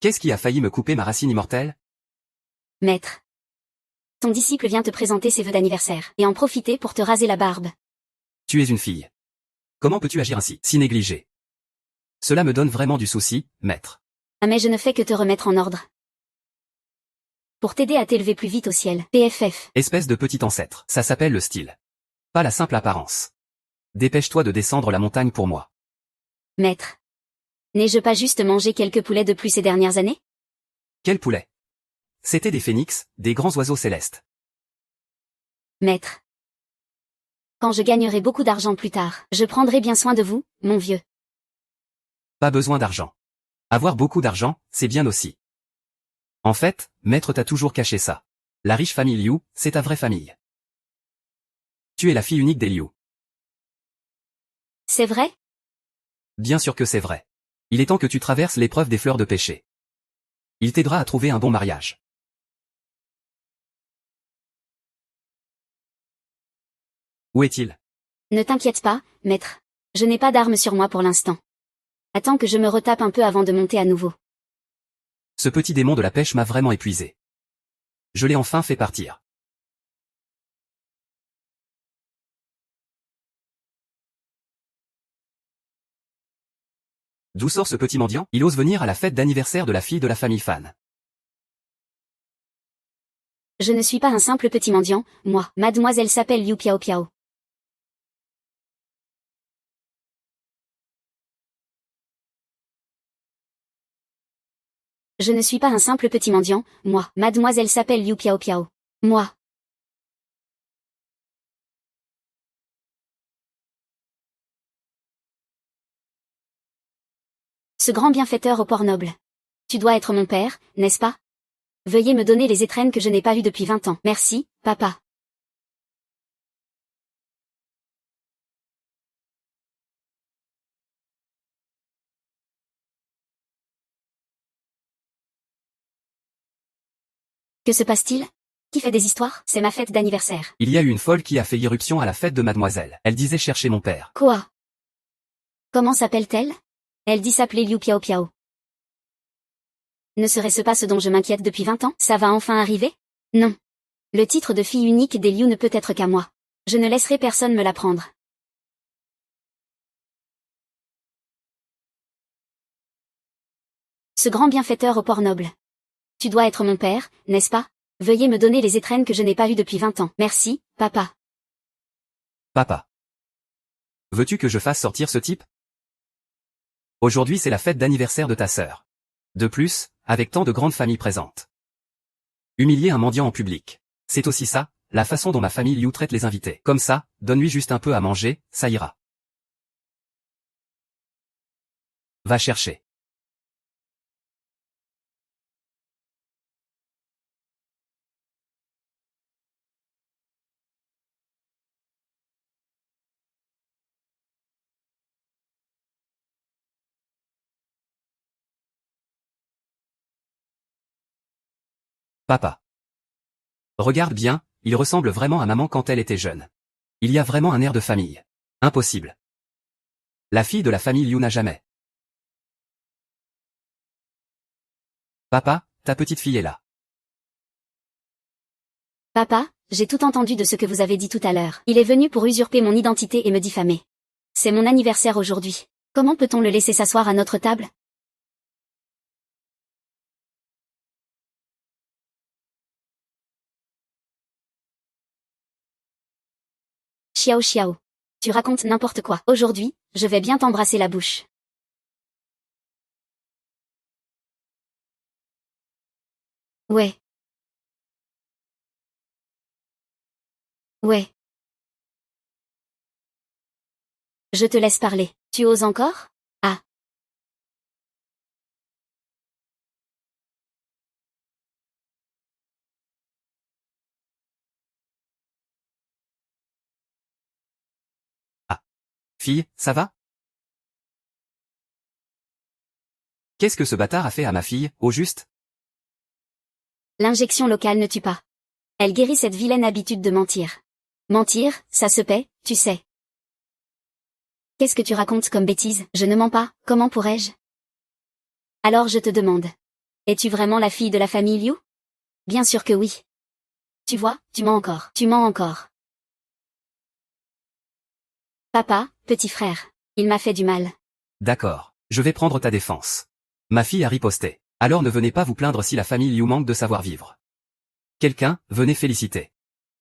Qu'est-ce qui a failli me couper ma racine immortelle? Maître. Ton disciple vient te présenter ses vœux d'anniversaire, et en profiter pour te raser la barbe. Tu es une fille. Comment peux-tu agir ainsi, si négligée? Cela me donne vraiment du souci, maître. Ah mais je ne fais que te remettre en ordre. Pour t'aider à t'élever plus vite au ciel. PFF. Espèce de petit ancêtre, ça s'appelle le style. Pas la simple apparence. Dépêche-toi de descendre la montagne pour moi. Maître. N'ai-je pas juste mangé quelques poulets de plus ces dernières années? Quel poulet? C'étaient des phénix, des grands oiseaux célestes. Maître. Quand je gagnerai beaucoup d'argent plus tard, je prendrai bien soin de vous, mon vieux. Pas besoin d'argent. Avoir beaucoup d'argent, c'est bien aussi. En fait, maître t'a toujours caché ça. La riche famille Liu, c'est ta vraie famille. Tu es la fille unique des Liu. C'est vrai? Bien sûr que c'est vrai. Il est temps que tu traverses l'épreuve des fleurs de péché. Il t'aidera à trouver un bon mariage. Où est-il? Ne t'inquiète pas, maître. Je n'ai pas d'armes sur moi pour l'instant. Attends que je me retape un peu avant de monter à nouveau. Ce petit démon de la pêche m'a vraiment épuisé. Je l'ai enfin fait partir. D'où sort ce petit mendiant? Il ose venir à la fête d'anniversaire de la fille de la famille Fan. Je ne suis pas un simple petit mendiant, moi. Mademoiselle s'appelle Liu Piao Piao. Je ne suis pas un simple petit mendiant, moi. Mademoiselle s'appelle Liu Piao Piao. Moi. Ce grand bienfaiteur au port noble. Tu dois être mon père, n'est-ce pas? Veuillez me donner les étrennes que je n'ai pas eues depuis 20 ans. Merci, papa. Que se passe-t-il? Qui fait des histoires? C'est ma fête d'anniversaire. Il y a eu une folle qui a fait irruption à la fête de mademoiselle. Elle disait chercher mon père. Quoi? Comment s'appelle-t-elle? Elle dit s'appeler Liu Piao Piao. Ne serait-ce pas ce dont je m'inquiète depuis 20 ans? Ça va enfin arriver? Non. Le titre de fille unique des Liu ne peut être qu'à moi. Je ne laisserai personne me l'apprendre. Ce grand bienfaiteur au port noble. Tu dois être mon père, n'est-ce pas? Veuillez me donner les étrennes que je n'ai pas eues depuis 20 ans. Merci, papa. Papa. Veux-tu que je fasse sortir ce type? Aujourd'hui c'est la fête d'anniversaire de ta sœur. De plus, avec tant de grandes familles présentes. Humilier un mendiant en public. C'est aussi ça, la façon dont ma famille Liu traite les invités. Comme ça, donne-lui juste un peu à manger, ça ira. Va chercher. Papa. Regarde bien, il ressemble vraiment à maman quand elle était jeune. Il y a vraiment un air de famille. Impossible. La fille de la famille Liu n'a jamais. Papa, ta petite fille est là. Papa, j'ai tout entendu de ce que vous avez dit tout à l'heure. Il est venu pour usurper mon identité et me diffamer. C'est mon anniversaire aujourd'hui. Comment peut-on le laisser s'asseoir à notre table? Xiao Xiao. Tu racontes n'importe quoi. Aujourd'hui, je vais bien t'embrasser la bouche. Ouais. Ouais. Je te laisse parler. Tu oses encore? Ah. Ah. Fille, ça va? Qu'est-ce que ce bâtard a fait à ma fille, au juste? L'injection locale ne tue pas. Elle guérit cette vilaine habitude de mentir. Mentir, ça se paie, tu sais. Qu'est-ce que tu racontes comme bêtise? Je ne mens pas, comment pourrais-je? Alors je te demande. Es-tu vraiment la fille de la famille Liu? Bien sûr que oui. Tu vois, tu mens encore. Tu mens encore. Papa, petit frère. Il m'a fait du mal. D'accord. Je vais prendre ta défense. Ma fille a riposté. Alors ne venez pas vous plaindre si la famille Liu manque de savoir-vivre. Quelqu'un, venez féliciter.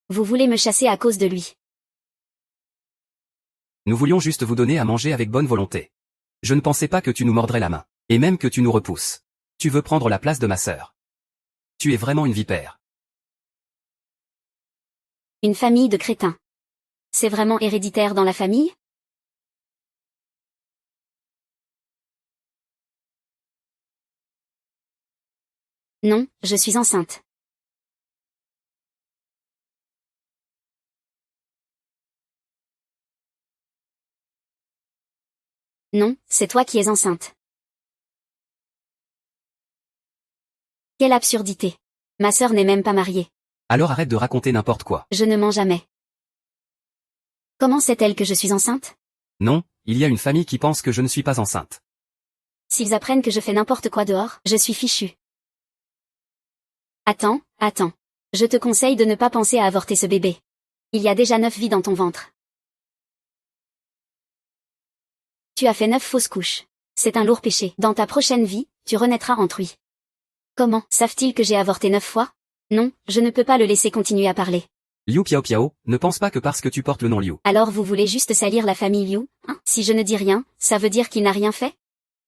Vous voulez me chasser à cause de lui. Nous voulions juste vous donner à manger avec bonne volonté. Je ne pensais pas que tu nous mordrais la main. Et même que tu nous repousses. Tu veux prendre la place de ma sœur. Tu es vraiment une vipère. Une famille de crétins. C'est vraiment héréditaire dans la famille? Non, je suis enceinte. Non, c'est toi qui es enceinte. Quelle absurdité. Ma sœur n'est même pas mariée. Alors arrête de raconter n'importe quoi. Je ne mens jamais. Comment sait-elle que je suis enceinte? Non, il y a une famille qui pense que je ne suis pas enceinte. S'ils apprennent que je fais n'importe quoi dehors, je suis fichue. Attends. Je te conseille de ne pas penser à avorter ce bébé. Il y a déjà 9 vies dans ton ventre. Tu as fait 9 fausses couches. C'est un lourd péché. Dans ta prochaine vie, tu renaîtras en truie. Comment savent-ils que j'ai avorté 9 fois? Non, je ne peux pas le laisser continuer à parler. Liu Piao Piao, ne pense pas que parce que tu portes le nom Liu. Alors vous voulez juste salir la famille Liu, hein? Si je ne dis rien, ça veut dire qu'il n'a rien fait?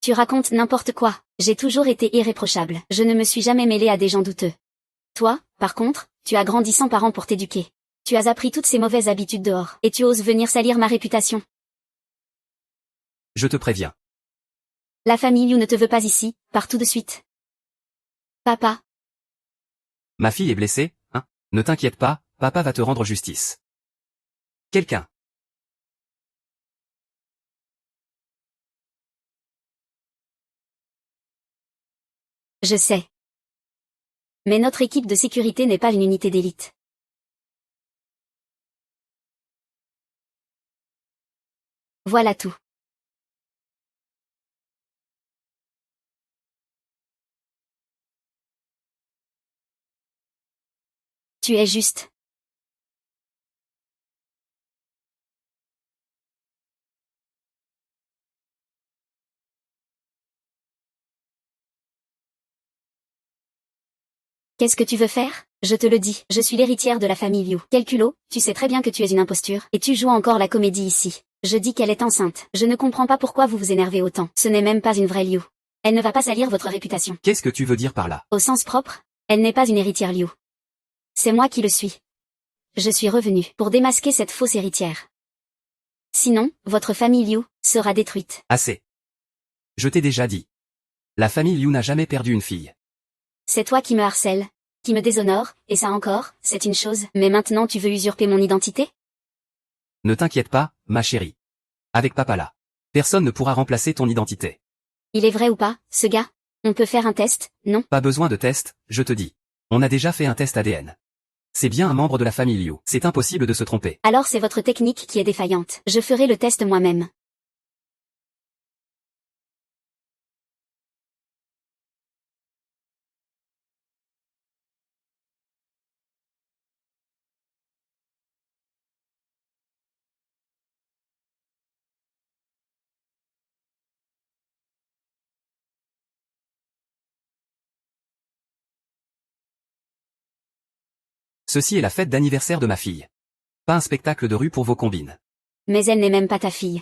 Tu racontes n'importe quoi. J'ai toujours été irréprochable. Je ne me suis jamais mêlée à des gens douteux. Toi, par contre, tu as grandi sans parents pour t'éduquer. Tu as appris toutes ces mauvaises habitudes dehors, et tu oses venir salir ma réputation. Je te préviens. La famille Liu ne te veut pas ici, pars tout de suite. Papa, Ma fille est blessée, hein? Ne t'inquiète pas, papa va te rendre justice. Quelqu'un. je sais. Mais notre équipe de sécurité n'est pas une unité d'élite. Voilà tout. Tu es juste. Qu'est-ce que tu veux faire? Je te le dis, je suis l'héritière de la famille Liu. Quel culot, tu sais très bien que tu es une imposture, et tu joues encore la comédie ici. Je dis qu'elle est enceinte. Je ne comprends pas pourquoi vous vous énervez autant. Ce n'est même pas une vraie Liu. Elle ne va pas salir votre réputation. Qu'est-ce que tu veux dire par là? Au sens propre, elle n'est pas une héritière Liu. C'est moi qui le suis. Je suis revenu pour démasquer cette fausse héritière. Sinon, votre famille Liu sera détruite. Assez. Je t'ai déjà dit. La famille Liu n'a jamais perdu une fille. C'est toi qui me harcèles, qui me déshonore, et ça encore, c'est une chose. Mais maintenant tu veux usurper mon identité? Ne t'inquiète pas, ma chérie. Avec papa là. Personne ne pourra remplacer ton identité. Il est vrai ou pas, ce gars? On peut faire un test, non? Pas besoin de test, je te dis. On a déjà fait un test ADN. C'est bien un membre de la famille Liu. C'est impossible de se tromper. Alors c'est votre technique qui est défaillante. Je ferai le test moi-même. Ceci est la fête d'anniversaire de ma fille. Pas un spectacle de rue pour vos combines. Mais elle n'est même pas ta fille.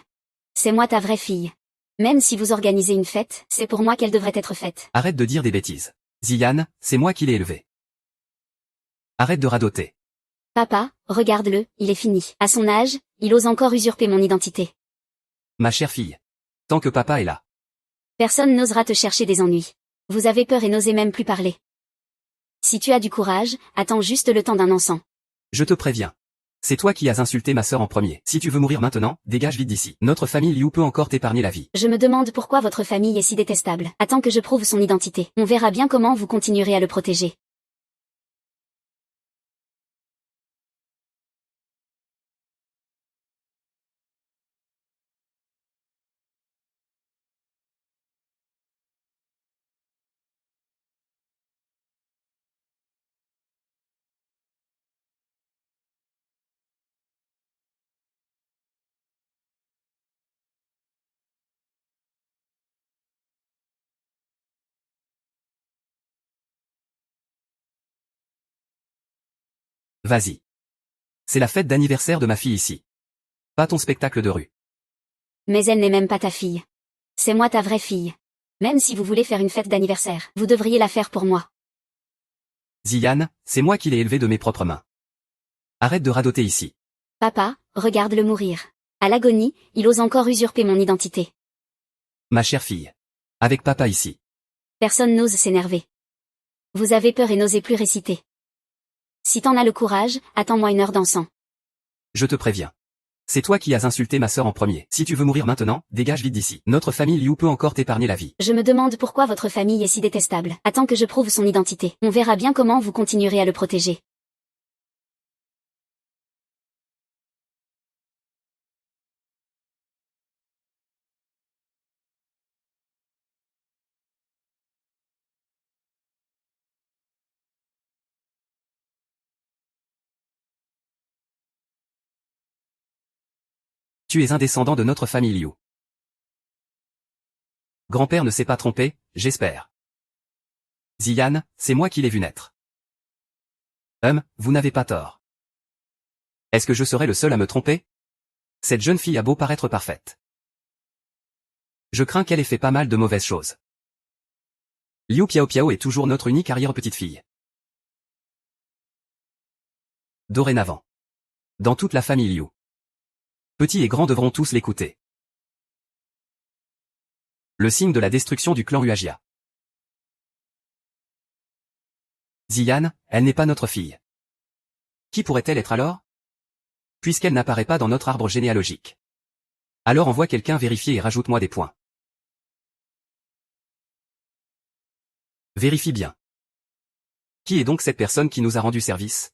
C'est moi ta vraie fille. Même si vous organisez une fête, c'est pour moi qu'elle devrait être faite. Arrête de dire des bêtises. Ziyan, c'est moi qui l'ai élevé. Arrête de radoter. Papa, regarde-le, il est fini. À son âge, il ose encore usurper mon identité. Ma chère fille. Tant que papa est là. Personne n'osera te chercher des ennuis. Vous avez peur et n'osez même plus parler. Si tu as du courage, attends juste le temps d'un encens. Je te préviens. C'est toi qui as insulté ma sœur en premier. Si tu veux mourir maintenant, dégage vite d'ici. Notre famille Liu peut encore t'épargner la vie. Je me demande pourquoi votre famille est si détestable. Attends que je prouve son identité. On verra bien comment vous continuerez à le protéger. Vas-y. C'est la fête d'anniversaire de ma fille ici. Pas ton spectacle de rue. Mais elle n'est même pas ta fille. C'est moi ta vraie fille. Même si vous voulez faire une fête d'anniversaire, vous devriez la faire pour moi. Ziyan, c'est moi qui l'ai élevée de mes propres mains. Arrête de radoter ici. Papa, regarde-le mourir. À l'agonie, il ose encore usurper mon identité. Ma chère fille. Avec papa ici. Personne n'ose s'énerver. Vous avez peur et n'osez plus réciter. Si t'en as le courage, attends-moi une heure d'encens. Je te préviens. C'est toi qui as insulté ma sœur en premier. Si tu veux mourir maintenant, dégage vite d'ici. Notre famille Liu peut encore t'épargner la vie. Je me demande pourquoi votre famille est si détestable. Attends que je prouve son identité. On verra bien comment vous continuerez à le protéger. Tu es un descendant de notre famille Liu. Grand-père ne s'est pas trompé, j'espère. Ziyan, c'est moi qui l'ai vu naître. Vous n'avez pas tort. Est-ce que je serais le seul à me tromper? Cette jeune fille a beau paraître parfaite. Je crains qu'elle ait fait pas mal de mauvaises choses. Liu Piao est toujours notre unique arrière-petite-fille. Dorénavant. Dans toute la famille Liu. Petits et grands devront tous l'écouter. Le signe de la destruction du clan Uagia. Ziyan, elle n'est pas notre fille. Qui pourrait-elle être alors? Puisqu'elle n'apparaît pas dans notre arbre généalogique. Alors envoie quelqu'un vérifier et rajoute-moi des points. Vérifie bien. Qui est donc cette personne qui nous a rendu service?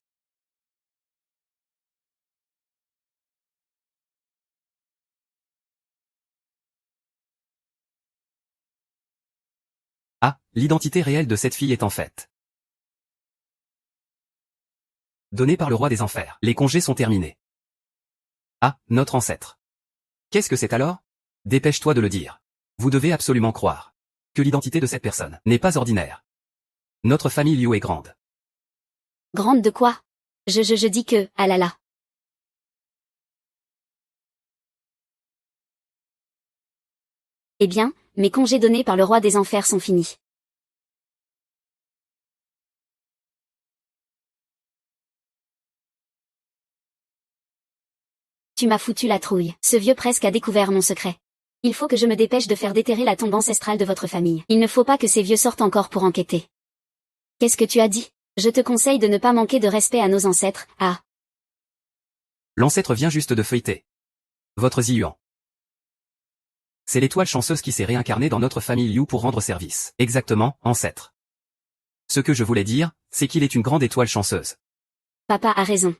Ah, l'identité réelle de cette fille est en fait donnée par le roi des enfers. Les congés sont terminés. Ah, notre ancêtre. Qu'est-ce que c'est alors? Dépêche-toi de le dire. Vous devez absolument croire que l'identité de cette personne n'est pas ordinaire. Notre famille Liu est grande. Grande de quoi? Je dis que, ah là là. Eh bien, mes congés donnés par le roi des enfers sont finis. Tu m'as foutu la trouille. Ce vieux presque a découvert mon secret. Il faut que je me dépêche de faire déterrer la tombe ancestrale de votre famille. Il ne faut pas que ces vieux sortent encore pour enquêter. Qu'est-ce que tu as dit? Je te conseille de ne pas manquer de respect à nos ancêtres, ah. L'ancêtre vient juste de feuilleter. Votre Ziyuan. C'est l'étoile chanceuse qui s'est réincarnée dans notre famille Liu pour rendre service. Exactement, ancêtre. Ce que je voulais dire, c'est qu'il est une grande étoile chanceuse. Papa a raison.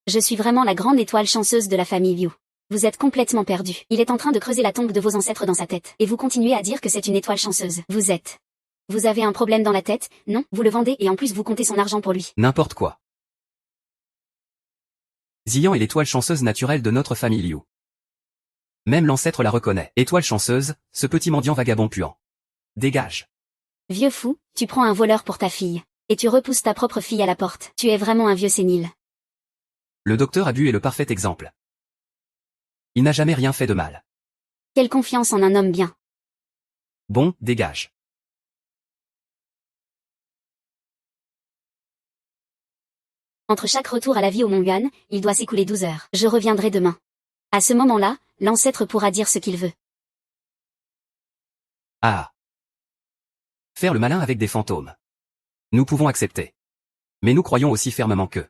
Je suis vraiment la grande étoile chanceuse de la famille Liu. Vous êtes complètement perdu. Il est en train de creuser la tombe de vos ancêtres dans sa tête. Et vous continuez à dire que c'est une étoile chanceuse. Vous avez un problème dans la tête, non? Vous le vendez et en plus vous comptez son argent pour lui. N'importe quoi. Ziyan est l'étoile chanceuse naturelle de notre famille Liu. Même l'ancêtre la reconnaît. Étoile chanceuse, ce petit mendiant vagabond puant. Dégage. Vieux fou, tu prends un voleur pour ta fille. Et tu repousses ta propre fille à la porte. Tu es vraiment un vieux sénile. Le docteur Abu est le parfait exemple. Il n'a jamais rien fait de mal. Quelle confiance en un homme bien. Bon, dégage. Entre chaque retour à la vie au Mont Yuan, il doit s'écouler 12 heures. Je reviendrai demain. À ce moment-là, l'ancêtre pourra dire ce qu'il veut. Ah. Faire le malin avec des fantômes. Nous pouvons accepter. Mais nous croyons aussi fermement que...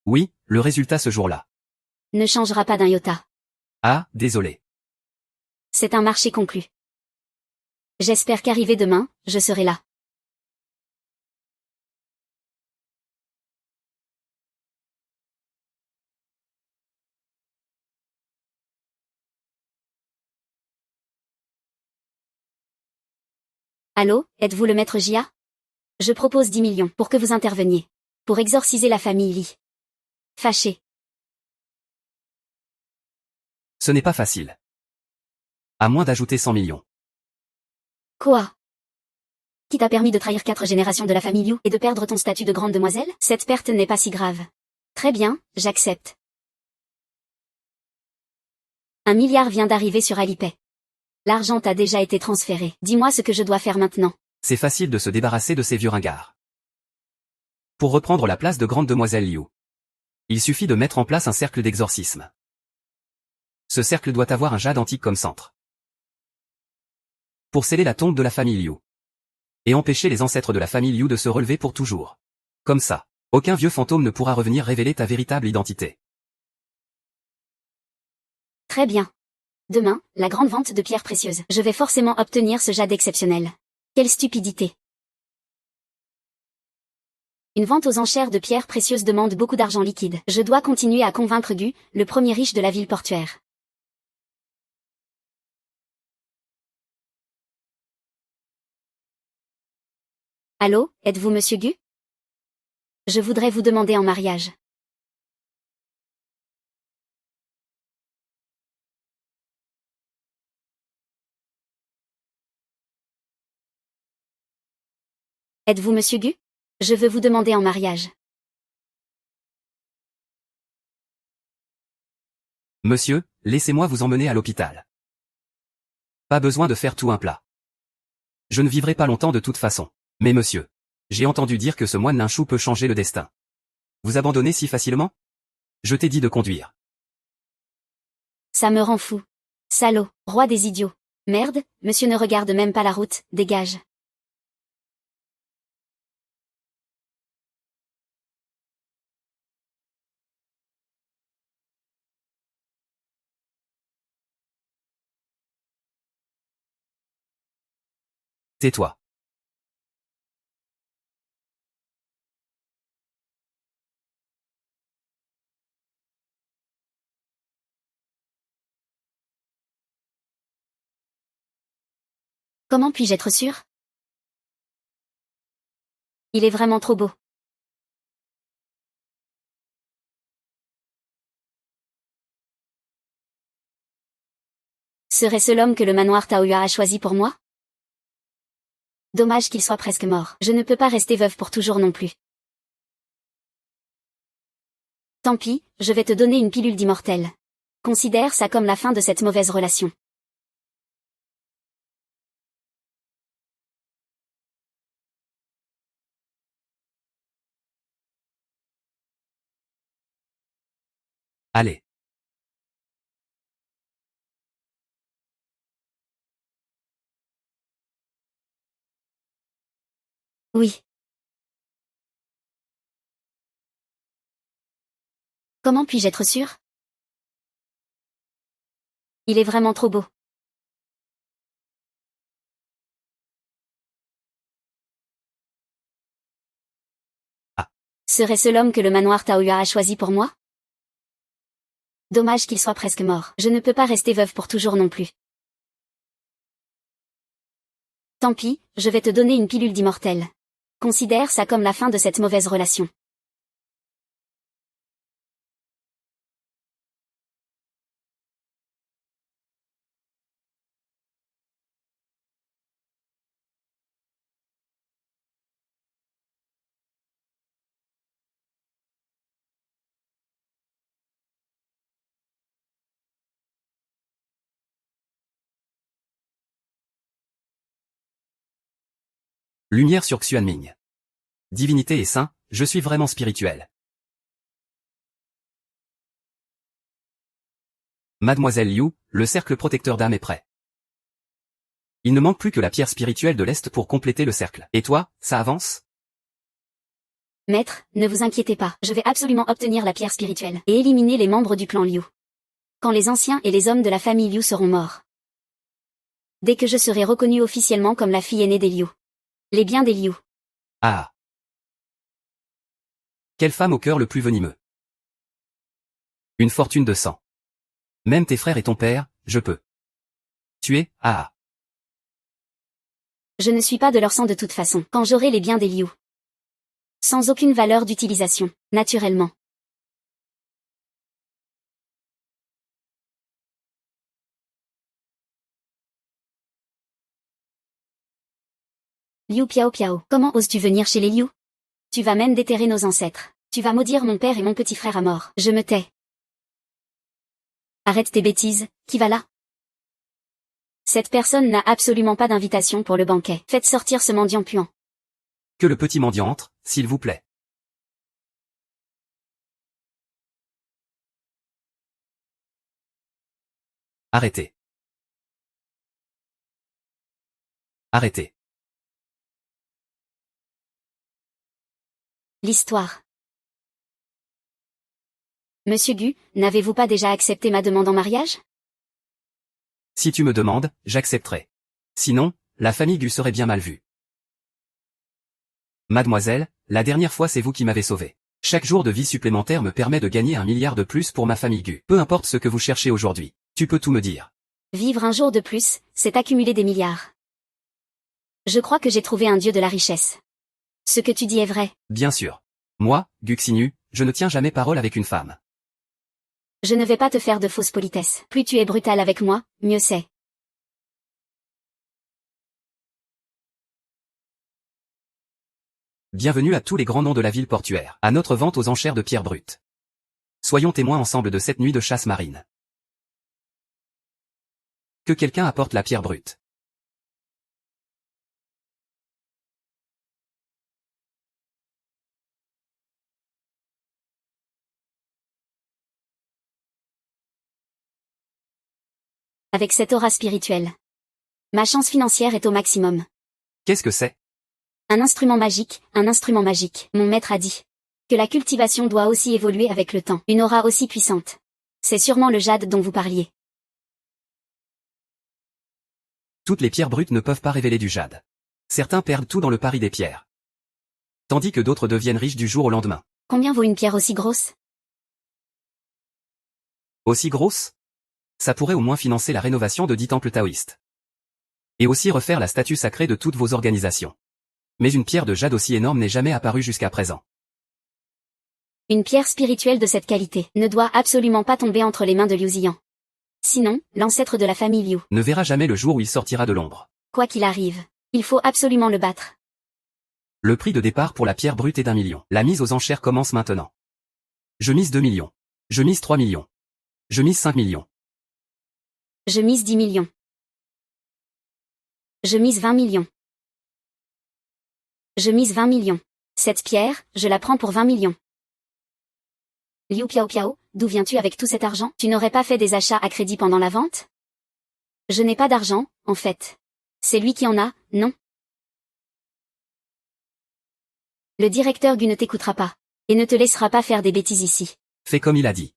Oui, le résultat ce jour-là. Ne changera pas d'un iota. Ah, désolé. C'est un marché conclu. J'espère qu'arrivé demain, je serai là. Allô, êtes-vous le maître Jia? Je propose 10 millions pour que vous interveniez. Pour exorciser la famille Li. Fâché. Ce n'est pas facile. À moins d'ajouter 100 millions. Quoi? Qui t'a permis de trahir 4 générations de la famille Liu et de perdre ton statut de grande demoiselle? Cette perte n'est pas si grave. Très bien, j'accepte. 1 milliard vient d'arriver sur Alipay. L'argent t'a déjà été transféré. Dis-moi ce que je dois faire maintenant. C'est facile de se débarrasser de ces vieux ringards. Pour reprendre la place de grande demoiselle Liu, il suffit de mettre en place un cercle d'exorcisme. Ce cercle doit avoir un jade antique comme centre. Pour sceller la tombe de la famille Liu. Et empêcher les ancêtres de la famille Liu de se relever pour toujours. Comme ça, aucun vieux fantôme ne pourra revenir révéler ta véritable identité. Très bien. Demain, la grande vente de pierres précieuses. Je vais forcément obtenir ce jade exceptionnel. Quelle stupidité. Une vente aux enchères de pierres précieuses demande beaucoup d'argent liquide. Je dois continuer à convaincre Gu, le premier riche de la ville portuaire. Allô, êtes-vous Monsieur Gu? Je voudrais vous demander en mariage. Êtes-vous Monsieur Gu? Je veux vous demander en mariage. Monsieur, laissez-moi vous emmener à l'hôpital. Pas besoin de faire tout un plat. Je ne vivrai pas longtemps de toute façon. Mais monsieur, j'ai entendu dire que ce moine Linchou peut changer le destin. Vous abandonnez si facilement? Je t'ai dit de conduire. Ça me rend fou. Salaud, roi des idiots. Merde, monsieur ne regarde même pas la route, dégage. Tais-toi. Comment puis-je être sûr? Il est vraiment trop beau. Serait-ce l'homme que le manoir Taoyuan a choisi pour moi? Dommage qu'il soit presque mort. Je ne peux pas rester veuve pour toujours non plus. Tant pis, je vais te donner une pilule d'immortel. Considère ça comme la fin de cette mauvaise relation. Allez. Oui. Comment puis-je être sûr? Il est vraiment trop beau. Ah. Serait-ce l'homme que le manoir Taoyuan a choisi pour moi? Dommage qu'il soit presque mort. Je ne peux pas rester veuve pour toujours non plus. Tant pis, je vais te donner une pilule d'immortel. Considère ça comme la fin de cette mauvaise relation. Lumière sur Xuanming. Divinité et saint, je suis vraiment spirituel. Mademoiselle Liu, le cercle protecteur d'âme est prêt. Il ne manque plus que la pierre spirituelle de l'Est pour compléter le cercle. Et toi, ça avance? Maître, ne vous inquiétez pas, je vais absolument obtenir la pierre spirituelle et éliminer les membres du clan Liu. Quand les anciens et les hommes de la famille Liu seront morts. Dès que je serai reconnue officiellement comme la fille aînée des Liu. Les biens des Liu. Ah. Quelle femme au cœur le plus venimeux. Une fortune de sang. Même tes frères et ton père, je peux. Tuer, ah. Je ne suis pas de leur sang de toute façon, quand j'aurai les biens des Liu. Sans aucune valeur d'utilisation, naturellement. Liu Piao Piao, comment oses-tu venir chez les Liu? Tu vas même déterrer nos ancêtres. Tu vas maudire mon père et mon petit frère à mort. Je me tais. Arrête tes bêtises, qui va là? Cette personne n'a absolument pas d'invitation pour le banquet. Faites sortir ce mendiant puant. Que le petit mendiant entre, s'il vous plaît. Arrêtez. Arrêtez. L'histoire. Monsieur Gu, n'avez-vous pas déjà accepté ma demande en mariage? Si tu me demandes, j'accepterai. Sinon, la famille Gu serait bien mal vue. Mademoiselle, la dernière fois c'est vous qui m'avez sauvé. Chaque jour de vie supplémentaire me permet de gagner 1 milliard de plus pour ma famille Gu. Peu importe ce que vous cherchez aujourd'hui, tu peux tout me dire. Vivre un jour de plus, c'est accumuler des milliards. Je crois que j'ai trouvé un dieu de la richesse. Ce que tu dis est vrai. Bien sûr. Moi, Gu Xinu, je ne tiens jamais parole avec une femme. Je ne vais pas te faire de fausses politesses. Plus tu es brutal avec moi, mieux c'est. Bienvenue à tous les grands noms de la ville portuaire, à notre vente aux enchères de pierres brutes. Soyons témoins ensemble de cette nuit de chasse marine. Que quelqu'un apporte la pierre brute. Avec cette aura spirituelle. Ma chance financière est au maximum. Qu'est-ce que c'est? Un instrument magique, un instrument magique. Mon maître a dit que la cultivation doit aussi évoluer avec le temps. Une aura aussi puissante. C'est sûrement le jade dont vous parliez. Toutes les pierres brutes ne peuvent pas révéler du jade. Certains perdent tout dans le pari des pierres. Tandis que d'autres deviennent riches du jour au lendemain. Combien vaut une pierre aussi grosse? Aussi grosse? Ça pourrait au moins financer la rénovation de 10 temples taoïstes. Et aussi refaire la statue sacrée de toutes vos organisations. Mais une pierre de jade aussi énorme n'est jamais apparue jusqu'à présent. Une pierre spirituelle de cette qualité ne doit absolument pas tomber entre les mains de Liu Ziyan. Sinon, l'ancêtre de la famille Liu Ne verra jamais le jour où il sortira de l'ombre. Quoi qu'il arrive, il faut absolument le battre. Le prix de départ pour la pierre brute est d'1 million. La mise aux enchères commence maintenant. Je mise 2 millions. Je mise 3 millions. Je mise 5 millions. Je mise 10 millions. Je mise 20 millions. Je mise 20 millions. Cette pierre, je la prends pour 20 millions. Liu Piao Piao, d'où viens-tu avec tout cet argent? Tu n'aurais pas fait des achats à crédit pendant la vente? Je n'ai pas d'argent, en fait. C'est lui qui en a, non? Le directeur Gu ne t'écoutera pas. Et ne te laissera pas faire des bêtises ici. Fais comme il a dit.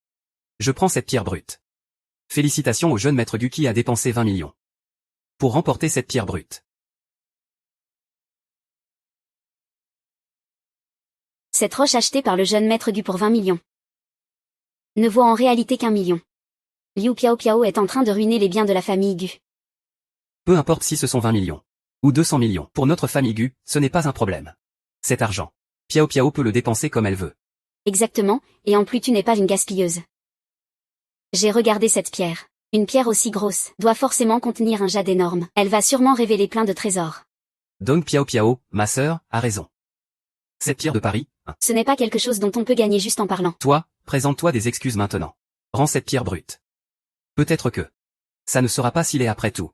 Je prends cette pierre brute. Félicitations au jeune maître Gu qui a dépensé 20 millions. Pour remporter cette pierre brute. Cette roche achetée par le jeune maître Gu pour 20 millions. Ne vaut en réalité qu'1 million. Liu Piao Piao est en train de ruiner les biens de la famille Gu. Peu importe si ce sont 20 millions. Ou 200 millions. Pour notre famille Gu, ce n'est pas un problème. Cet argent. Piao Piao peut le dépenser comme elle veut. Exactement, et en plus tu n'es pas une gaspilleuse. J'ai regardé cette pierre. Une pierre aussi grosse doit forcément contenir un jade énorme. Elle va sûrement révéler plein de trésors. Donc Piao Piao, ma sœur, a raison. Cette pierre de Paris, hein. Ce n'est pas quelque chose dont on peut gagner juste en parlant. Toi, présente-toi des excuses maintenant. Rends cette pierre brute. Peut-être que ça ne sera pas si laid après tout.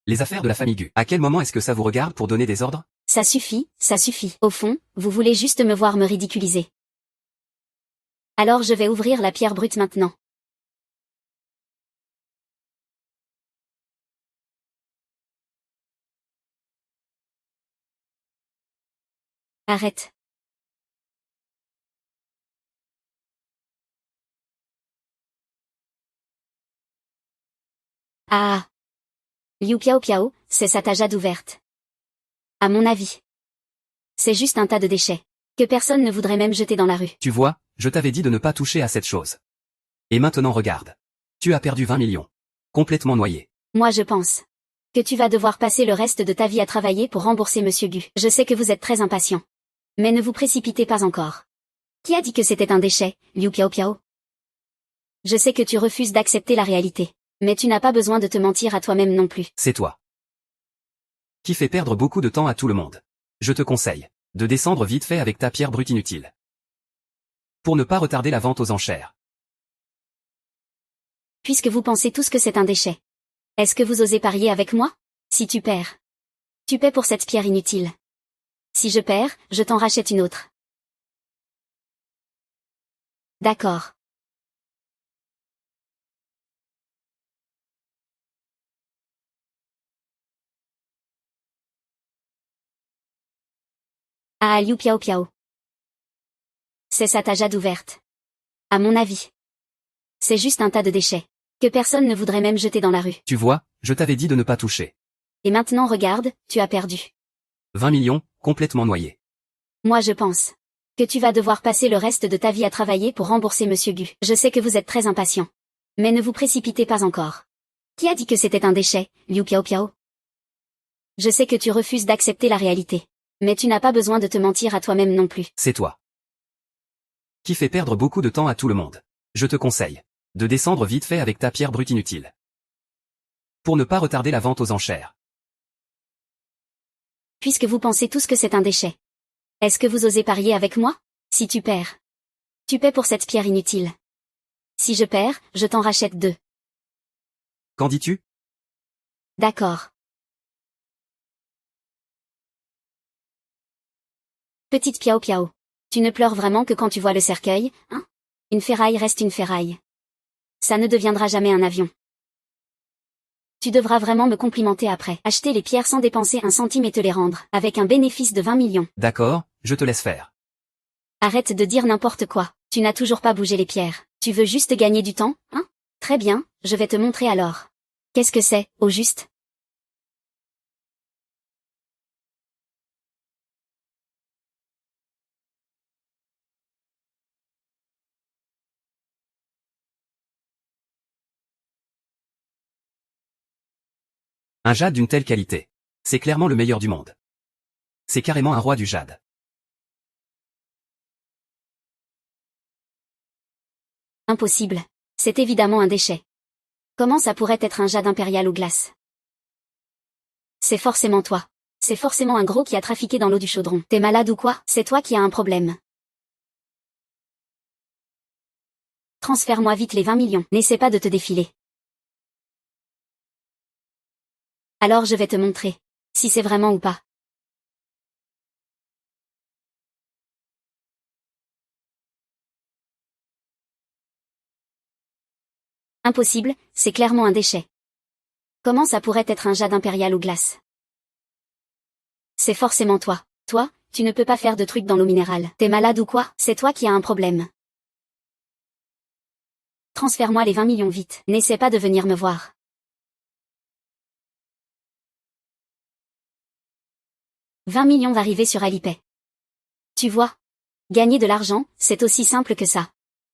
Les affaires de la famille Gu. À quel moment est-ce que ça vous regarde pour donner des ordres? Ça suffit, ça suffit. Au fond, vous voulez juste me voir me ridiculiser. Alors je vais ouvrir la pierre brute maintenant. Arrête. Ah. Liu Piao Piao, c'est sa ta jade ouverte. À mon avis. C'est juste un tas de déchets. Que personne ne voudrait même jeter dans la rue. Tu vois, je t'avais dit de ne pas toucher à cette chose. Et maintenant regarde. Tu as perdu 20 millions. Complètement noyé. Moi je pense que tu vas devoir passer le reste de ta vie à travailler pour rembourser Monsieur Gu. Je sais que vous êtes très impatient. Mais ne vous précipitez pas encore. Qui a dit que c'était un déchet, Liu Piao Piao? Je sais que tu refuses d'accepter la réalité. Mais tu n'as pas besoin de te mentir à toi-même non plus. C'est toi qui fait perdre beaucoup de temps à tout le monde. Je te conseille de descendre vite fait avec ta pierre brute inutile. Pour ne pas retarder la vente aux enchères. Puisque vous pensez tous que c'est un déchet. Est-ce que vous osez parier avec moi? Si tu perds. Tu paies pour cette pierre inutile. Si je perds, je t'en rachète une autre. D'accord. Ah, Liu Piao Piao. C'est ça ta jade ouverte. À mon avis. C'est juste un tas de déchets. Que personne ne voudrait même jeter dans la rue. Tu vois, je t'avais dit de ne pas toucher. Et maintenant regarde, tu as perdu. 20 millions, complètement noyés. Moi je pense que tu vas devoir passer le reste de ta vie à travailler pour rembourser Monsieur Gu. Je sais que vous êtes très impatient. Mais ne vous précipitez pas encore. Qui a dit que c'était un déchet, Liu Piao Piao? Je sais que tu refuses d'accepter la réalité. Mais tu n'as pas besoin de te mentir à toi-même non plus. C'est toi. Qui fait perdre beaucoup de temps à tout le monde. Je te conseille de descendre vite fait avec ta pierre brute inutile. Pour ne pas retarder la vente aux enchères. Puisque vous pensez tous que c'est un déchet. Est-ce que vous osez parier avec moi? Si tu perds. Tu paies pour cette pierre inutile. Si je perds, je t'en rachète 2. Qu'en dis-tu? D'accord. Petite Piao Piao. Tu ne pleures vraiment que quand tu vois le cercueil, hein? Une ferraille reste une ferraille. Ça ne deviendra jamais un avion. Tu devras vraiment me complimenter après. Acheter les pierres sans dépenser un centime et te les rendre, avec un bénéfice de 20 millions. D'accord, je te laisse faire. Arrête de dire n'importe quoi. Tu n'as toujours pas bougé les pierres. Tu veux juste gagner du temps, hein? Très bien, je vais te montrer alors. Qu'est-ce que c'est, au juste? Un jade d'une telle qualité. C'est clairement le meilleur du monde. C'est carrément un roi du jade. Impossible. C'est évidemment un déchet. Comment ça pourrait être un jade impérial ou glace? C'est forcément toi. C'est forcément un gros qui a trafiqué dans l'eau du chaudron. T'es malade ou quoi? C'est toi qui as un problème. Transfère-moi vite les 20 millions. N'essaie pas de te défiler. Alors je vais te montrer. Si c'est vraiment ou pas. Impossible, c'est clairement un déchet. Comment ça pourrait être un jade impérial ou glace? C'est forcément toi. Toi, tu ne peux pas faire de trucs dans l'eau minérale. T'es malade ou quoi? C'est toi qui as un problème. Transfère-moi les 20 millions vite. N'essaie pas de venir me voir. « 20 millions arrivés sur Alipay. Tu vois? Gagner de l'argent, c'est aussi simple que ça.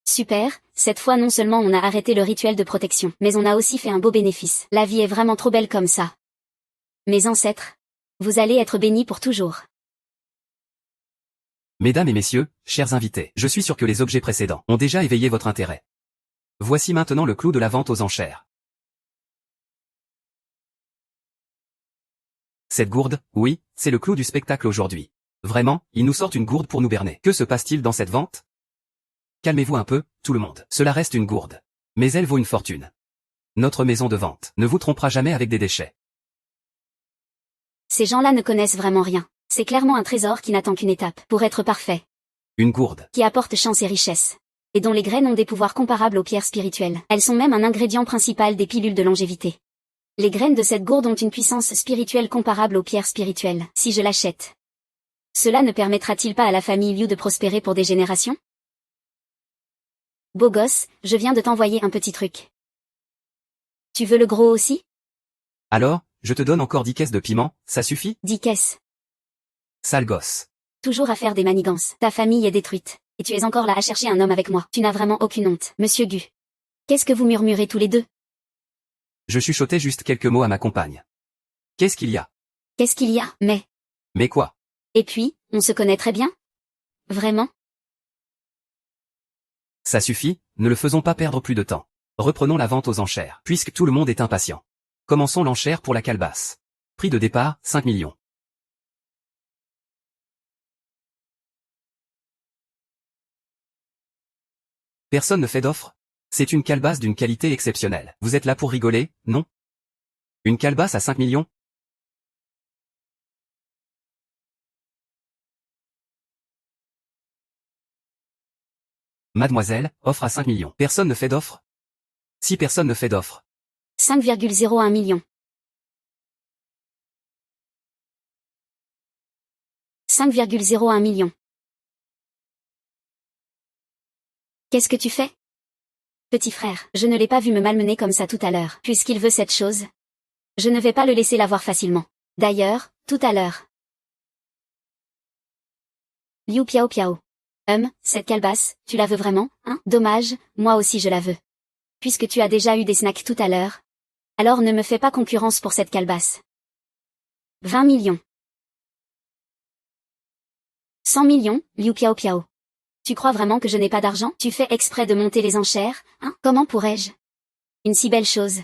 Super, cette fois non seulement on a arrêté le rituel de protection, mais on a aussi fait un beau bénéfice. La vie est vraiment trop belle comme ça. Mes ancêtres. Vous allez être bénis pour toujours. Mesdames et messieurs, chers invités, je suis sûr que les objets précédents ont déjà éveillé votre intérêt. Voici maintenant le clou de la vente aux enchères. Cette gourde, oui, c'est le clou du spectacle aujourd'hui. Vraiment, ils nous sortent une gourde pour nous berner. Que se passe-t-il dans cette vente? Calmez-vous un peu, tout le monde. Cela reste une gourde. Mais elle vaut une fortune. Notre maison de vente ne vous trompera jamais avec des déchets. Ces gens-là ne connaissent vraiment rien. C'est clairement un trésor qui n'attend qu'une étape pour être parfait. Une gourde. Qui apporte chance et richesse. Et dont les graines ont des pouvoirs comparables aux pierres spirituelles. Elles sont même un ingrédient principal des pilules de longévité. Les graines de cette gourde ont une puissance spirituelle comparable aux pierres spirituelles. Si je l'achète, cela ne permettra-t-il pas à la famille Liu de prospérer pour des générations? Beau gosse, je viens de t'envoyer un petit truc. Tu veux le gros aussi? Alors, je te donne encore 10 caisses de piment, ça suffit? 10 caisses. Sale gosse. Toujours à faire des manigances. Ta famille est détruite. Et tu es encore là à chercher un homme avec moi. Tu n'as vraiment aucune honte. Monsieur Gu. Qu'est-ce que vous murmurez tous les deux? Je chuchotais juste quelques mots à ma compagne. Qu'est-ce qu'il y a? Qu'est-ce qu'il y a? Mais quoi? Et puis, on se connaît très bien? Vraiment? Ça suffit, ne le faisons pas perdre plus de temps. Reprenons la vente aux enchères, puisque tout le monde est impatient. Commençons l'enchère pour la calebasse. Prix de départ, 5 millions. Personne ne fait d'offre? C'est une calebasse d'une qualité exceptionnelle. Vous êtes là pour rigoler, non? Une calebasse à 5 millions? Mademoiselle, offre à 5 millions. Personne ne fait d'offre? Si personne ne fait d'offre. 5,01 millions. 5,01 millions. Qu'est-ce que tu fais? Petit frère, je ne l'ai pas vu me malmener comme ça tout à l'heure. Puisqu'il veut cette chose, je ne vais pas le laisser l'avoir facilement. D'ailleurs, tout à l'heure. Liu Piao Piao. Cette calebasse, tu la veux vraiment, hein? Dommage, moi aussi je la veux. Puisque tu as déjà eu des snacks tout à l'heure, alors ne me fais pas concurrence pour cette calebasse. 20 millions. 100 millions, Liu Piao Piao. Tu crois vraiment que je n'ai pas d'argent? Tu fais exprès de monter les enchères, hein? Comment pourrais-je? Une si belle chose.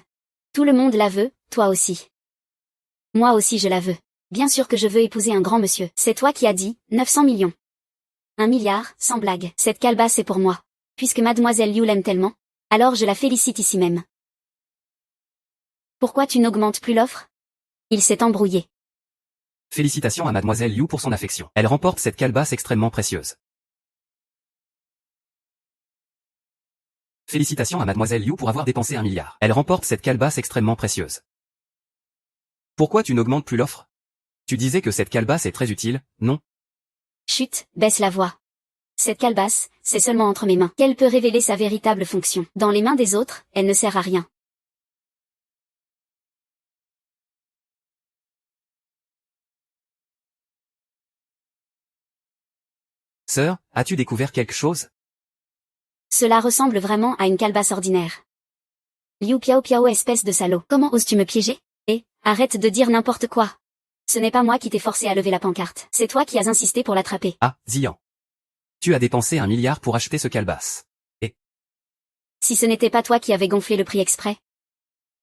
Tout le monde la veut, toi aussi. Moi aussi je la veux. Bien sûr que je veux épouser un grand monsieur. C'est toi qui as dit, 900 millions. 1 milliard, sans blague. Cette calebasse est pour moi. Puisque mademoiselle Liu l'aime tellement, alors je la félicite ici même. Pourquoi tu n'augmentes plus l'offre? Il s'est embrouillé. Félicitations à mademoiselle Liu pour son affection. Elle remporte cette calebasse extrêmement précieuse. Félicitations à mademoiselle Liu pour avoir dépensé 1 milliard. Elle remporte cette calebasse extrêmement précieuse. Pourquoi tu n'augmentes plus l'offre? Tu disais que cette calebasse est très utile, non? Chut, baisse la voix. Cette calebasse, c'est seulement entre mes mains qu'elle peut révéler sa véritable fonction. Dans les mains des autres, elle ne sert à rien. Sœur, as-tu découvert quelque chose? Cela ressemble vraiment à une calebasse ordinaire. Liu Piao Piao, espèce de salaud. Comment oses-tu me piéger? Arrête de dire n'importe quoi. Ce n'est pas moi qui t'ai forcé à lever la pancarte. C'est toi qui as insisté pour l'attraper. Ah, Zian. Tu as dépensé 1 milliard pour acheter ce calebasse. Si ce n'était pas toi qui avais gonflé le prix exprès.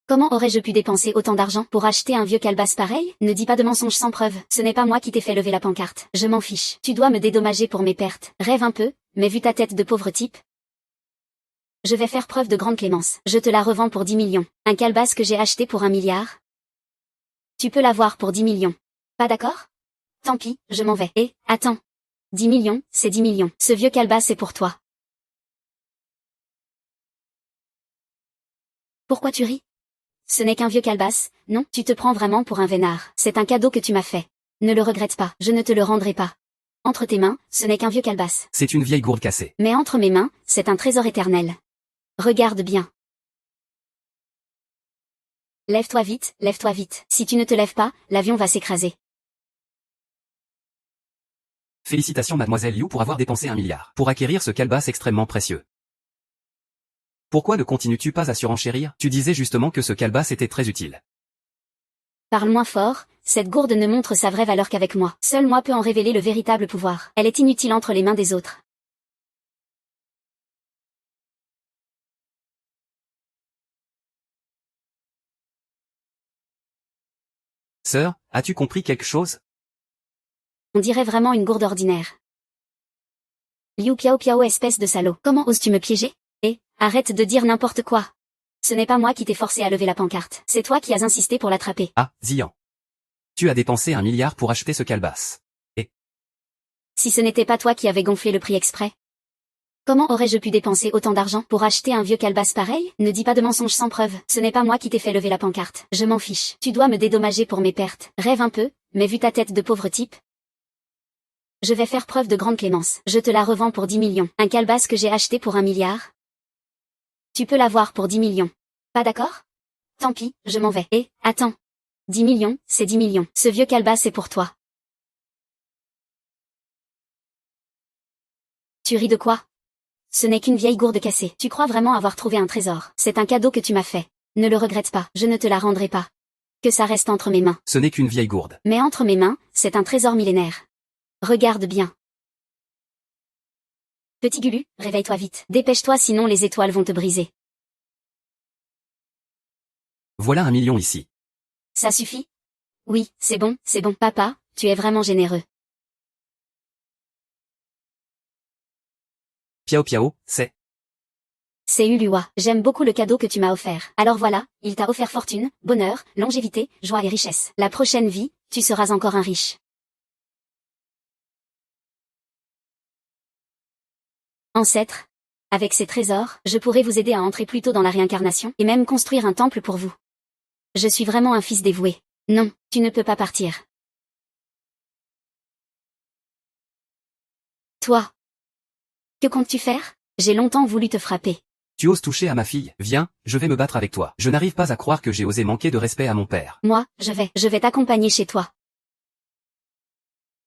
Comment aurais-je pu dépenser autant d'argent pour acheter un vieux calebasse pareil? Ne dis pas de mensonges sans preuve. Ce n'est pas moi qui t'ai fait lever la pancarte. Je m'en fiche. Tu dois me dédommager pour mes pertes. Rêve un peu, mais vu ta tête de pauvre type. Je vais faire preuve de grande clémence. Je te la revends pour 10 millions. Un calebasse que j'ai acheté pour 1 milliard. Tu peux l'avoir pour 10 millions. Pas d'accord? Tant pis, je m'en vais. Attends. 10 millions, c'est 10 millions. Ce vieux calebasse est pour toi. Pourquoi tu ris? Ce n'est qu'un vieux calebasse, non? Tu te prends vraiment pour un vénard. C'est un cadeau que tu m'as fait. Ne le regrette pas, je ne te le rendrai pas. Entre tes mains, ce n'est qu'un vieux calebasse. C'est une vieille gourde cassée. Mais entre mes mains, c'est un trésor éternel. Regarde bien. Lève-toi vite, lève-toi vite. Si tu ne te lèves pas, l'avion va s'écraser. Félicitations mademoiselle Liu pour avoir dépensé 1 milliard. Pour acquérir ce calebasse extrêmement précieux. Pourquoi ne continues-tu pas à surenchérir? Tu disais justement que ce calebasse était très utile. Parle moins fort, cette gourde ne montre sa vraie valeur qu'avec moi. Seul moi peux en révéler le véritable pouvoir. Elle est inutile entre les mains des autres. Sœur, as-tu compris quelque chose? On dirait vraiment une gourde ordinaire. Liu Piao Piao, espèce de salaud. Comment oses-tu me piéger? Arrête de dire n'importe quoi. Ce n'est pas moi qui t'ai forcé à lever la pancarte. C'est toi qui as insisté pour l'attraper. Ah, Zian. Tu as dépensé 1 milliard pour acheter ce calebasse. Si ce n'était pas toi qui avais gonflé le prix exprès. Comment aurais-je pu dépenser autant d'argent pour acheter un vieux calebasse pareil? Ne dis pas de mensonges sans preuve. Ce n'est pas moi qui t'ai fait lever la pancarte. Je m'en fiche. Tu dois me dédommager pour mes pertes. Rêve un peu, mais vu ta tête de pauvre type. Je vais faire preuve de grande clémence. Je te la revends pour 10 millions. Un calebasse que j'ai acheté pour 1 milliard. Tu peux l'avoir pour 10 millions. Pas d'accord? Tant pis, je m'en vais. Attends. 10 millions, c'est 10 millions. Ce vieux calebasse est pour toi. Tu ris de quoi? Ce n'est qu'une vieille gourde cassée. Tu crois vraiment avoir trouvé un trésor. C'est un cadeau que tu m'as fait. Ne le regrette pas, je ne te la rendrai pas. Que ça reste entre mes mains. Ce n'est qu'une vieille gourde. Mais entre mes mains, c'est un trésor millénaire. Regarde bien. Petit Gulu, réveille-toi vite. Dépêche-toi sinon les étoiles vont te briser. Voilà 1 million ici. Ça suffit? Oui, c'est bon, papa, tu es vraiment généreux. Piao Piao, c'est... C'est Ulua, j'aime beaucoup le cadeau que tu m'as offert. Alors voilà, il t'a offert fortune, bonheur, longévité, joie et richesse. La prochaine vie, tu seras encore un riche. Ancêtre, avec ces trésors, je pourrai vous aider à entrer plus tôt dans la réincarnation, et même construire un temple pour vous. Je suis vraiment un fils dévoué. Non, tu ne peux pas partir. Toi. Que comptes-tu faire? J'ai longtemps voulu te frapper. Tu oses toucher à ma fille, viens, je vais me battre avec toi. Je n'arrive pas à croire que j'ai osé manquer de respect à mon père. Moi, je vais t'accompagner chez toi.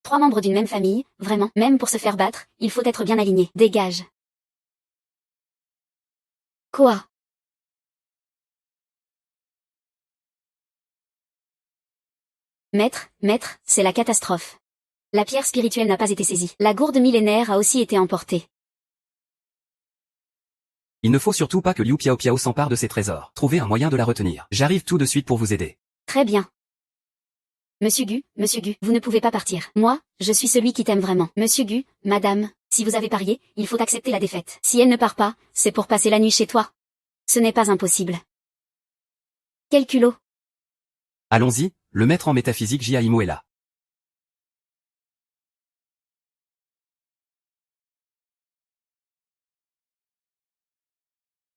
3 membres d'une même famille, vraiment, même pour se faire battre, il faut être bien aligné. Dégage. Quoi? Maître, c'est la catastrophe. La pierre spirituelle n'a pas été saisie. La gourde millénaire a aussi été emportée. Il ne faut surtout pas que Liu Piao Piao s'empare de ses trésors. Trouvez un moyen de la retenir. J'arrive tout de suite pour vous aider. Très bien. Monsieur Gu, vous ne pouvez pas partir. Moi, je suis celui qui t'aime vraiment. Monsieur Gu, madame, si vous avez parié, il faut accepter la défaite. Si elle ne part pas, c'est pour passer la nuit chez toi. Ce n'est pas impossible. Quel culot. Allons-y, le maître en métaphysique Jia Imo est là.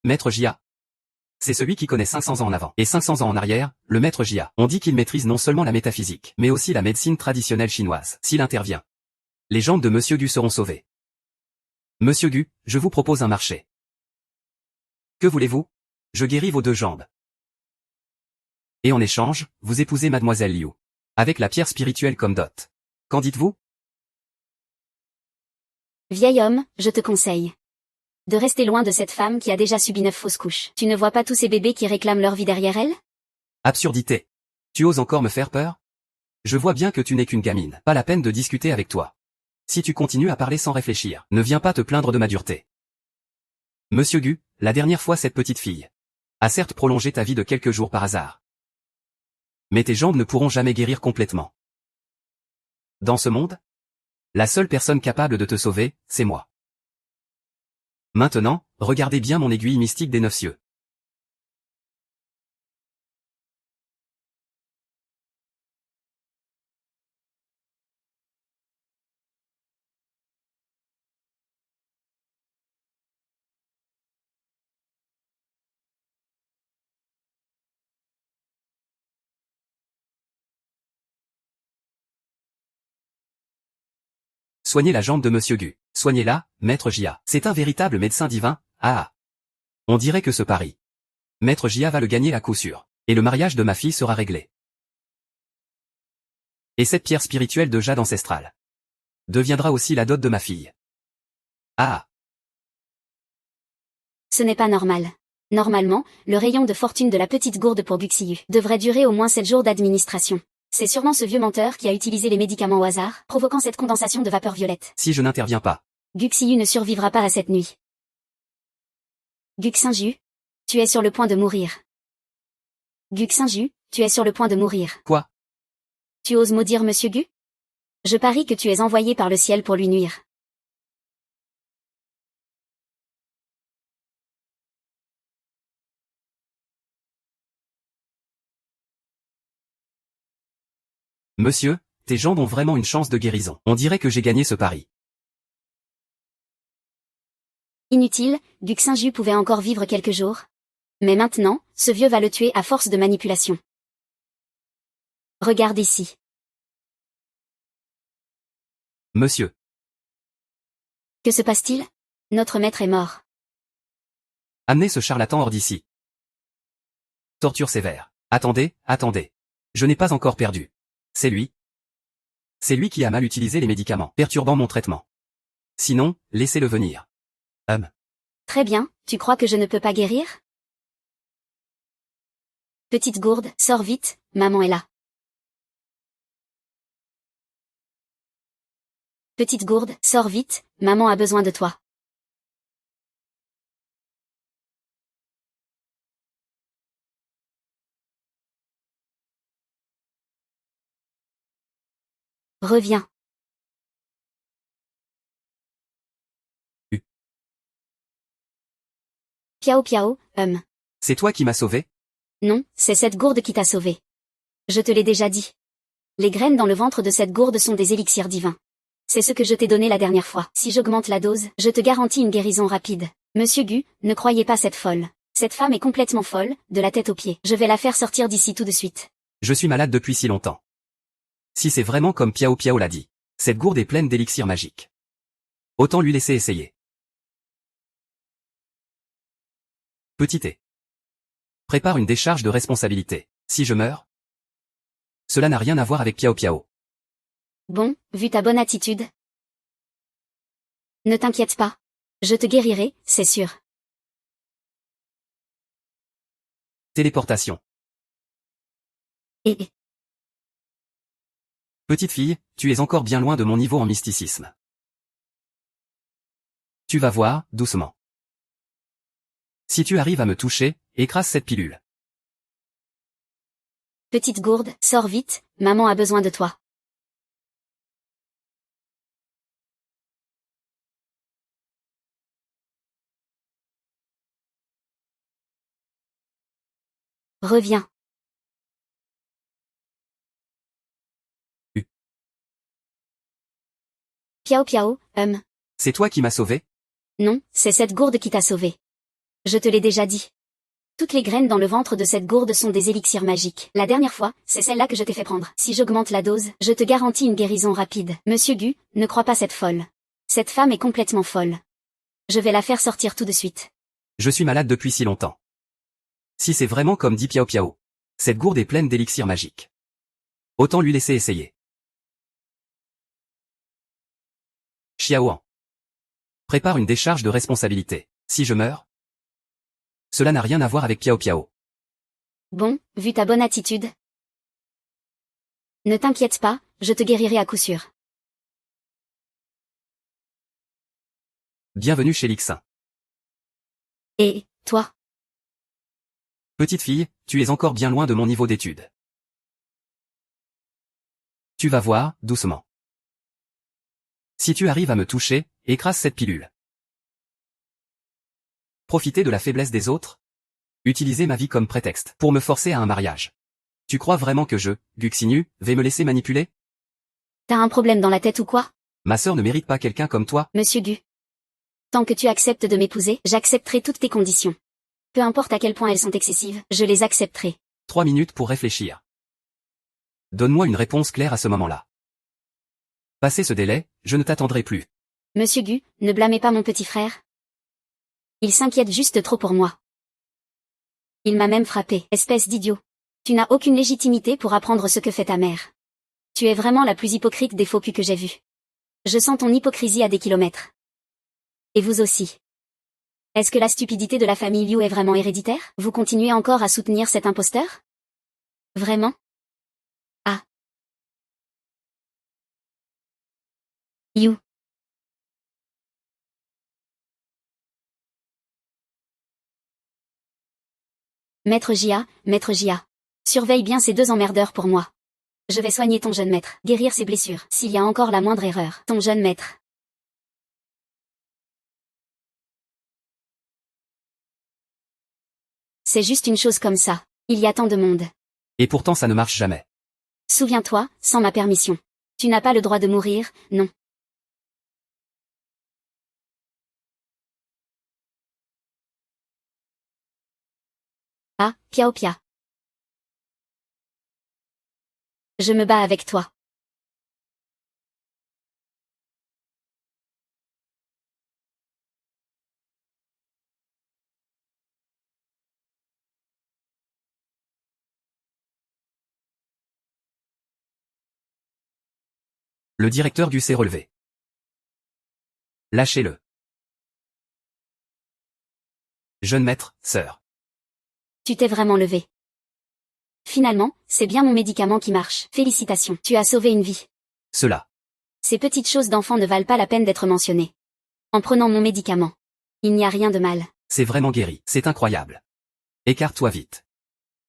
Maître Jia. C'est celui qui connaît 500 ans en avant. Et 500 ans en arrière, le maître Jia. On dit qu'il maîtrise non seulement la métaphysique, mais aussi la médecine traditionnelle chinoise. S'il intervient, les jambes de Monsieur Gu seront sauvées. Monsieur Gu, je vous propose un marché. Que voulez-vous? Je guéris vos 2 jambes. Et en échange, vous épousez mademoiselle Liu. Avec la pierre spirituelle comme dot. Qu'en dites-vous? Vieil homme, je te conseille de rester loin de cette femme qui a déjà subi 9 fausses couches. Tu ne vois pas tous ces bébés qui réclament leur vie derrière elle? Absurdité. Tu oses encore me faire peur? Je vois bien que tu n'es qu'une gamine. Pas la peine de discuter avec toi. Si tu continues à parler sans réfléchir, ne viens pas te plaindre de ma dureté. Monsieur Gu, la dernière fois cette petite fille a certes prolongé ta vie de quelques jours par hasard. Mais tes jambes ne pourront jamais guérir complètement. Dans ce monde, la seule personne capable de te sauver, c'est moi. Maintenant, regardez bien mon aiguille mystique des 9 cieux. Soignez la jambe de Monsieur Gu. Soignez-la, Maître Jia. C'est un véritable médecin divin, ah. On dirait que ce pari. Maître Jia va le gagner à coup sûr. Et le mariage de ma fille sera réglé. Et cette pierre spirituelle de jade ancestrale deviendra aussi la dot de ma fille. Ah. Ce n'est pas normal. Normalement, le rayon de fortune de la petite gourde pour Guxiyu devrait durer au moins 7 jours d'administration. C'est sûrement ce vieux menteur qui a utilisé les médicaments au hasard, provoquant cette condensation de vapeur violette. Si je n'interviens pas. Guxiyu ne survivra pas à cette nuit. Guxinju, tu es sur le point de mourir. Guxinju, tu es sur le point de mourir. Quoi? Tu oses maudire Monsieur Gu? Je parie que tu es envoyé par le ciel pour lui nuire. Monsieur, tes jambes ont vraiment une chance de guérison. On dirait que j'ai gagné ce pari. Inutile, Guxinju pouvait encore vivre quelques jours. Mais maintenant, ce vieux va le tuer à force de manipulation. Regarde ici. Monsieur. Que se passe-t-il? Notre maître est mort. Amenez ce charlatan hors d'ici. Torture sévère. Attendez. Je n'ai pas encore perdu. C'est lui. C'est lui qui a mal utilisé les médicaments, perturbant mon traitement. Sinon, laissez-le venir. Très bien, tu crois que je ne peux pas guérir? Petite gourde, sors vite, maman est là. Petite gourde, sors vite, maman a besoin de toi. Reviens. Piao piao, C'est toi qui m'as sauvé? Non, c'est cette gourde qui t'a sauvé. Je te l'ai déjà dit. Les graines dans le ventre de cette gourde sont des élixirs divins. C'est ce que je t'ai donné la dernière fois. Si j'augmente la dose, je te garantis une guérison rapide. Monsieur Gu, ne croyez pas cette folle. Cette femme est complètement folle, de la tête aux pieds. Je vais la faire sortir d'ici tout de suite. Je suis malade depuis si longtemps. Si c'est vraiment comme Piao Piao l'a dit, cette gourde est pleine d'élixirs magiques. Autant lui laisser essayer. Petit thé. Prépare une décharge de responsabilité. Si je meurs, cela n'a rien à voir avec Piao Piao. Bon, vu ta bonne attitude. Ne t'inquiète pas. Je te guérirai, c'est sûr. Téléportation. Et Petite fille, tu es encore bien loin de mon niveau en mysticisme. Tu vas voir, doucement. Si tu arrives à me toucher, écrase cette pilule. petite gourde, sors vite, maman a besoin de toi. Reviens. Piao piao, C'est toi qui m'as sauvé? Non, c'est cette gourde qui t'a sauvé. Je te l'ai déjà dit. Toutes les graines dans le ventre de cette gourde sont des élixirs magiques. La dernière fois, c'est celle-là que je t'ai fait prendre. Si j'augmente la dose, je te garantis une guérison rapide. Monsieur Gu, ne crois pas cette folle. Cette femme est complètement folle. Je vais la faire sortir tout de suite. Je suis malade depuis si longtemps. Si c'est vraiment comme dit Piao Piao, cette gourde est pleine d'élixirs magiques. Autant lui laisser essayer. Xiaoan. Prépare une décharge de responsabilité. Si je meurs, cela n'a rien à voir avec Piao Piao. Bon, vu ta bonne attitude. Ne t'inquiète pas, je te guérirai à coup sûr. Bienvenue chez Lixin. Et, toi? Petite fille, tu es encore bien loin de mon niveau d'études. Tu vas voir, doucement. Si tu arrives à me toucher, écrase cette pilule. Profiter de la faiblesse des autres? Utiliser ma vie comme prétexte pour me forcer à un mariage. Tu crois vraiment que je, Guxinu, vais me laisser manipuler? T'as un problème dans la tête ou quoi? Ma sœur ne mérite pas quelqu'un comme toi. Monsieur Gu. Tant que tu acceptes de m'épouser, j'accepterai toutes tes conditions. Peu importe à quel point elles sont excessives, je les accepterai. 3 minutes pour réfléchir. Donne-moi une réponse claire à ce moment-là. Passé ce délai, je ne t'attendrai plus. Monsieur Gu, ne blâmez pas mon petit frère. Il s'inquiète juste trop pour moi. Il m'a même frappé, espèce d'idiot. Tu n'as aucune légitimité pour apprendre ce que fait ta mère. Tu es vraiment la plus hypocrite des faux culs que j'ai vus. Je sens ton hypocrisie à des kilomètres. Et vous aussi. Est-ce que la stupidité de la famille Liu est vraiment héréditaire? Vous continuez encore à soutenir cet imposteur? Vraiment? Ah. You. Maître Jia. Surveille bien ces deux emmerdeurs pour moi. Je vais soigner ton jeune maître, guérir ses blessures, s'il y a encore la moindre erreur. Ton jeune maître. C'est juste une chose comme ça. Il y a tant de monde. Et pourtant ça ne marche jamais. Souviens-toi, sans ma permission. Tu n'as pas le droit de mourir, non. Ah, Piao Pia. Je me bats avec toi. Le directeur Gu s'est relevé. Lâchez-le. Jeune maître, sœur. Tu t'es vraiment levé. Finalement, c'est bien mon médicament qui marche. Félicitations, tu as sauvé une vie. Cela. Ces petites choses d'enfant ne valent pas la peine d'être mentionnées. En prenant mon médicament, il n'y a rien de mal. C'est vraiment guéri, c'est incroyable. Écarte-toi vite.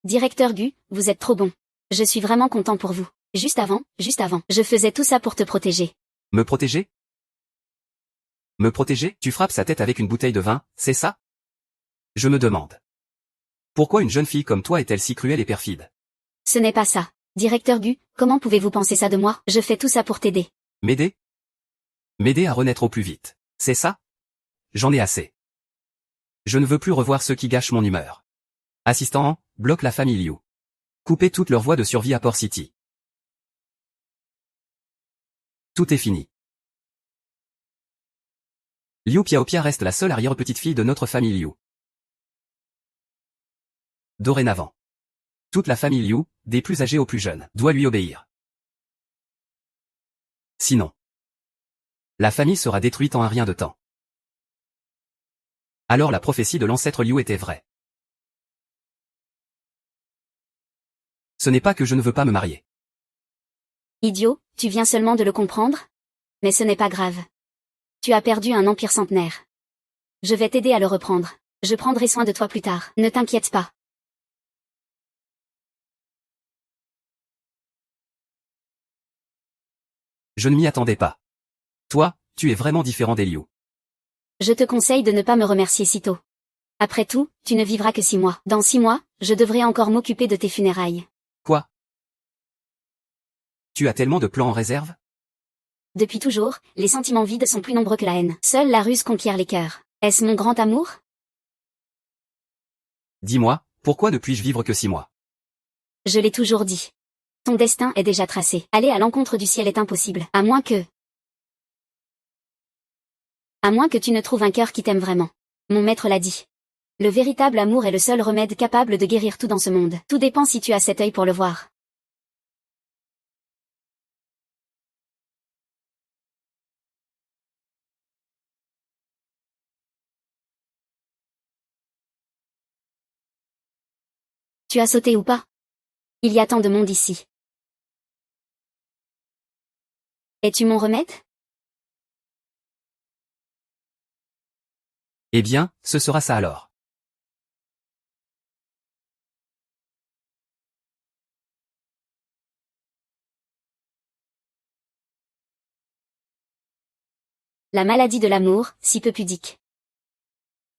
Directeur Gu, vous êtes trop bon. Je suis vraiment content pour vous. Juste avant. Je faisais tout ça pour te protéger. Me protéger? Me protéger? Tu frappes sa tête avec une bouteille de vin, c'est ça? Je me demande. Pourquoi une jeune fille comme toi est-elle si cruelle et perfide? Ce n'est pas ça. Directeur Gu, comment pouvez-vous penser ça de moi? Je fais tout ça pour t'aider. M'aider? M'aider à renaître au plus vite. C'est ça? J'en ai assez. Je ne veux plus revoir ceux qui gâchent mon humeur. Assistant, bloque la famille Liu. Coupez toutes leurs voies de survie à Port City. Tout est fini. Liu Piaopia reste la seule arrière-petite-fille de notre famille Liu. Dorénavant. Toute la famille Liu, des plus âgés aux plus jeunes, doit lui obéir. Sinon, la famille sera détruite en un rien de temps. Alors la prophétie de l'ancêtre Liu était vraie. Ce n'est pas que je ne veux pas me marier. Idiot, tu viens seulement de le comprendre? Mais ce n'est pas grave. Tu as perdu un empire centenaire. Je vais t'aider à le reprendre. Je prendrai soin de toi plus tard. Ne t'inquiète pas. Je ne m'y attendais pas. Toi, tu es vraiment différent des Liu. Je te conseille de ne pas me remercier si tôt. Après tout, tu ne vivras que 6 mois. Dans 6 mois, je devrai encore m'occuper de tes funérailles. Quoi? Tu as tellement de plans en réserve? Depuis toujours, les sentiments vides sont plus nombreux que la haine. Seule la ruse conquiert les cœurs. Est-ce mon grand amour? Dis-moi, pourquoi ne puis-je vivre que 6 mois? Je l'ai toujours dit. Ton destin est déjà tracé. Aller à l'encontre du ciel est impossible. À moins que tu ne trouves un cœur qui t'aime vraiment. Mon maître l'a dit. Le véritable amour est le seul remède capable de guérir tout dans ce monde. Tout dépend si tu as cet œil pour le voir. Tu as sauté ou pas? Il y a tant de monde ici. Es-tu mon remède? Eh bien, ce sera ça alors. La maladie de l'amour, si peu pudique.